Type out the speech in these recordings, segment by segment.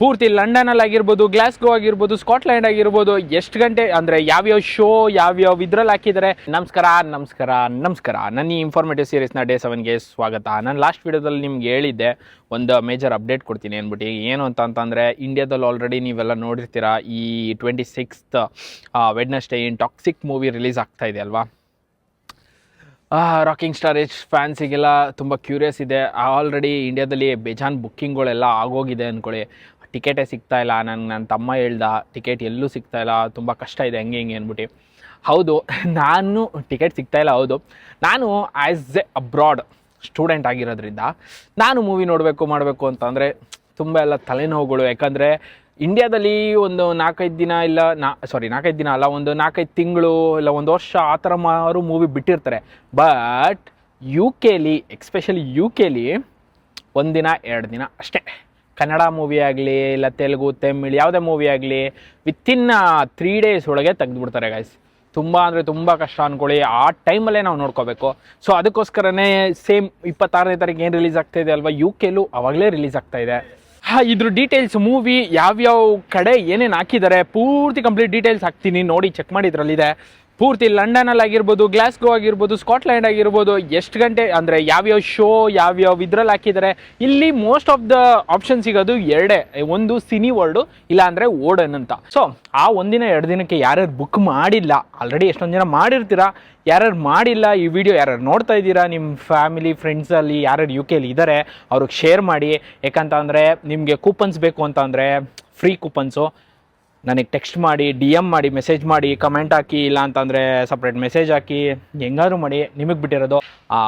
ಪೂರ್ತಿ ಲಂಡನಲ್ಲಿ ಆಗಿರ್ಬೋದು, ಗ್ಲಾಸ್ಗೋ ಆಗಿರ್ಬೋದು, ಸ್ಕಾಟ್ಲ್ಯಾಂಡ್ ಆಗಿರ್ಬೋದು, ಎಷ್ಟು ಗಂಟೆ ಅಂದರೆ ಯಾವ್ಯಾವ ಶೋ ಯಾವ್ಯಾವ ಇದ್ರಲ್ಲಿ ಹಾಕಿದ್ದಾರೆ. ನಮಸ್ಕಾರ. ನನ್ನ ಈ ಇನ್ಫಾರ್ಮೇಟಿವ್ ಸೀರೀಸ್ನ ಡೇ 7ಗೆ ಸ್ವಾಗತ. ನಾನು ಲಾಸ್ಟ್ ವಿಡಿಯೋದಲ್ಲಿ ನಿಮ್ಗೆ ಹೇಳಿದ್ದೆ ಒಂದು ಮೇಜರ್ ಅಪ್ಡೇಟ್ ಕೊಡ್ತೀನಿ ಅಂದ್ಬಿಟ್ಟು. ಏನು ಅಂತಂದರೆ, ಇಂಡಿಯಾದಲ್ಲಿ ಆಲ್ರೆಡಿ ನೀವೆಲ್ಲ ನೋಡಿರ್ತೀರ, ಈ 26th ವೆಡ್ನೆಸ್ಡೇ ಏನು ಟಾಕ್ಸಿಕ್ ಮೂವಿ ರಿಲೀಸ್ ಆಗ್ತಾ ಇದೆ ಅಲ್ವಾ. ರಾಕಿಂಗ್ ಸ್ಟಾರ್ ಫ್ಯಾನ್ಸಿಗೆಲ್ಲ ತುಂಬ ಕ್ಯೂರಿಯಸ್ ಇದೆ. ಆಲ್ರೆಡಿ ಇಂಡಿಯಾದಲ್ಲಿ ಬೇಜಾನ್ ಬುಕ್ಕಿಂಗ್ಗಳೆಲ್ಲ ಆಗೋಗಿದೆ ಅಂದ್ಕೊಳ್ಳಿ. ಟಿಕೆಟೇ ಸಿಗ್ತಾಯಿಲ್ಲ. ನನ್ನ ತಮ್ಮ ಹೇಳ್ದ ಟಿಕೆಟ್ ಎಲ್ಲೂ ಸಿಗ್ತಾಯಿಲ್ಲ, ತುಂಬ ಕಷ್ಟ ಇದೆ ಹಿಂಗೆ ಅಂದ್ಬಿಟ್ಟು. ಹೌದು, ನಾನು ಟಿಕೆಟ್ ಸಿಗ್ತಾಯಿಲ್ಲ. ಹೌದು, ನಾನು ಆ್ಯಸ್ ಎ ಅಬ್ರಾಡ್ ಸ್ಟೂಡೆಂಟ್ ಆಗಿರೋದ್ರಿಂದ ನಾನು ಮೂವಿ ಮಾಡಬೇಕು ಅಂತಂದರೆ ತುಂಬ ಎಲ್ಲ ತಲೆನೋವುಗಳು. ಯಾಕಂದರೆ ಇಂಡಿಯಾದಲ್ಲಿ ಒಂದು 4-5 ದಿನ ಇಲ್ಲ 4-5 ದಿನ ಅಲ್ಲ, ಒಂದು 4-5 ತಿಂಗಳು ಇಲ್ಲ ಒಂದು ವರ್ಷ ಆ ಥರ ಮೂವಿ ಬಿಟ್ಟಿರ್ತಾರೆ. ಬಟ್ ಎಕ್ಸ್ಪೆಷಲಿ ಯು ಕೆಲಿ 1 ದಿನ 2 ದಿನ ಅಷ್ಟೇ. ಕನ್ನಡ ಮೂವಿ ಆಗಲಿ ಇಲ್ಲ ತೆಲುಗು ತಮಿಳ್ ಯಾವುದೇ ಮೂವಿ ಆಗಲಿ ವಿತಿನ್ 3 days ಒಳಗೆ ತೆಗೆದುಬಿಡ್ತಾರೆ ಗೈಸ್. ತುಂಬ ಅಂದರೆ ತುಂಬ ಕಷ್ಟ ಅಂದ್ಕೊಳ್ಳಿ. ಆ ಟೈಮಲ್ಲೇ ನಾವು ನೋಡ್ಕೋಬೇಕು. ಸೊ ಅದಕ್ಕೋಸ್ಕರನೇ ಸೇಮ್ 26ನೇ ತಾರೀಕು ಏನು ರಿಲೀಸ್ ಆಗ್ತಾಯಿದೆ ಅಲ್ವಾ, ಯು ಕೆಲೂ ಅವಾಗಲೇ ರಿಲೀಸ್ ಆಗ್ತಾಯಿದೆ. ಇದ್ರ ಡೀಟೇಲ್ಸ್, ಮೂವಿ ಯಾವ್ಯಾವ ಕಡೆ ಏನೇನು ಹಾಕಿದ್ದಾರೆ ಪೂರ್ತಿ ಕಂಪ್ಲೀಟ್ ಡೀಟೇಲ್ಸ್ ಹಾಕ್ತೀನಿ, ನೋಡಿ ಚೆಕ್ ಮಾಡಿ. ಇದರಲ್ಲಿದೆ ಪೂರ್ತಿ ಲಂಡನಲ್ಲಿ ಆಗಿರ್ಬೋದು, ಗ್ಲಾಸ್ಗೋ ಆಗಿರ್ಬೋದು, ಸ್ಕಾಟ್ಲ್ಯಾಂಡ್ ಆಗಿರ್ಬೋದು, ಎಷ್ಟು ಗಂಟೆ ಅಂದರೆ ಯಾವ್ಯಾವ ಶೋ ಯಾವ್ಯಾವ ಇದ್ರಲ್ಲಿ ಹಾಕಿದ್ದಾರೆ. ಇಲ್ಲಿ ಮೋಸ್ಟ್ ಆಫ್ ದ ಆಪ್ಷನ್ ಸಿಗೋದು ಎರಡೇ, ಒಂದು ಸಿನಿ ವರ್ಲ್ಡು ಇಲ್ಲ ಅಂದರೆ ಓಡನ್ ಅಂತ. ಸೊ ಆ 1 ದಿನ 2 ದಿನಕ್ಕೆ ಯಾರ್ಯಾರು ಬುಕ್ ಮಾಡಿಲ್ಲ, ಆಲ್ರೆಡಿ ಎಷ್ಟೊಂದು ಜನ ಮಾಡಿರ್ತೀರಾ, ಯಾರ್ಯಾರು ಮಾಡಿಲ್ಲ ಈ ವಿಡಿಯೋ ಯಾರ್ಯಾರು ನೋಡ್ತಾ ಇದ್ದೀರಾ, ನಿಮ್ಮ ಫ್ಯಾಮಿಲಿ ಫ್ರೆಂಡ್ಸಲ್ಲಿ ಯಾರ್ಯಾರು ಯು ಕೆಲಿ ಇದ್ದಾರೆ ಅವ್ರಿಗೆ ಶೇರ್ ಮಾಡಿ. ಯಾಕಂತ ಅಂದರೆ ನಿಮಗೆ ಕೂಪನ್ಸ್ ಬೇಕು ಅಂತ ಅಂದರೆ ಫ್ರೀ ಕೂಪನ್ಸು ನನಗೆ ಟೆಕ್ಸ್ಟ್ ಮಾಡಿ, DM ಮಾಡಿ, ಮೆಸೇಜ್ ಮಾಡಿ, ಕಮೆಂಟ್ ಹಾಕಿ, ಇಲ್ಲ ಅಂತಂದರೆ ಸಪ್ರೇಟ್ ಮೆಸೇಜ್ ಹಾಕಿ, ಹೆಂಗಾದ್ರೂ ಮಾಡಿ. ನಿಮಗೆ ಬಿಟ್ಟಿರೋದು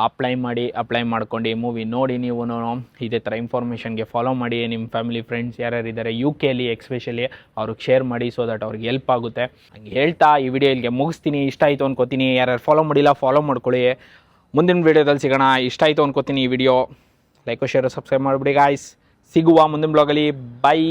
ಅಪ್ಲೈ ಮಾಡ್ಕೊಂಡು ಮೂವಿ ನೋಡಿ. ನೀವು ಇದೇ ಥರ ಇನ್ಫಾರ್ಮೇಷನ್ಗೆ ಫಾಲೋ ಮಾಡಿ. ನಿಮ್ಮ ಫ್ಯಾಮಿಲಿ ಫ್ರೆಂಡ್ಸ್ ಯಾರ್ಯಾರು ಇದ್ದಾರೆ ಯು ಕೆಲಿ ಎಕ್ಸ್ಪೆಷಲಿ ಅವ್ರಿಗೆ ಶೇರ್ ಮಾಡಿ, ಸೊ ದಟ್ ಅವ್ರಿಗೆ ಹೆಲ್ಪ್ ಆಗುತ್ತೆ. ಹಂಗೆ ಹೇಳ್ತಾ ಈ ವಿಡಿಯೋ ಇಲ್ಲಿಗೆ ಮುಗಿಸ್ತೀನಿ. ಇಷ್ಟ ಆಯಿತು ಅನ್ಕೋತೀನಿ. ಯಾರ್ಯಾರು ಫಾಲೋ ಮಾಡಿಲ್ಲ ಫಾಲೋ ಮಾಡ್ಕೊಳ್ಳಿ. ಮುಂದಿನ ವೀಡಿಯೋದಲ್ಲಿ ಸಿಗೋಣ. ಇಷ್ಟ ಆಯಿತು ಅನ್ಕೋತೀನಿ ಈ ವಿಡಿಯೋ. ಲೈಕ್ ಶೇರ್ ಸಬ್ಸ್ಕ್ರೈಬ್ ಮಾಡಿಬಿಡಿ ಗಾಯ್ಸ್. ಸಿಗುವ ಮುಂದಿನ ಬ್ಲಾಗಲ್ಲಿ. ಬೈ.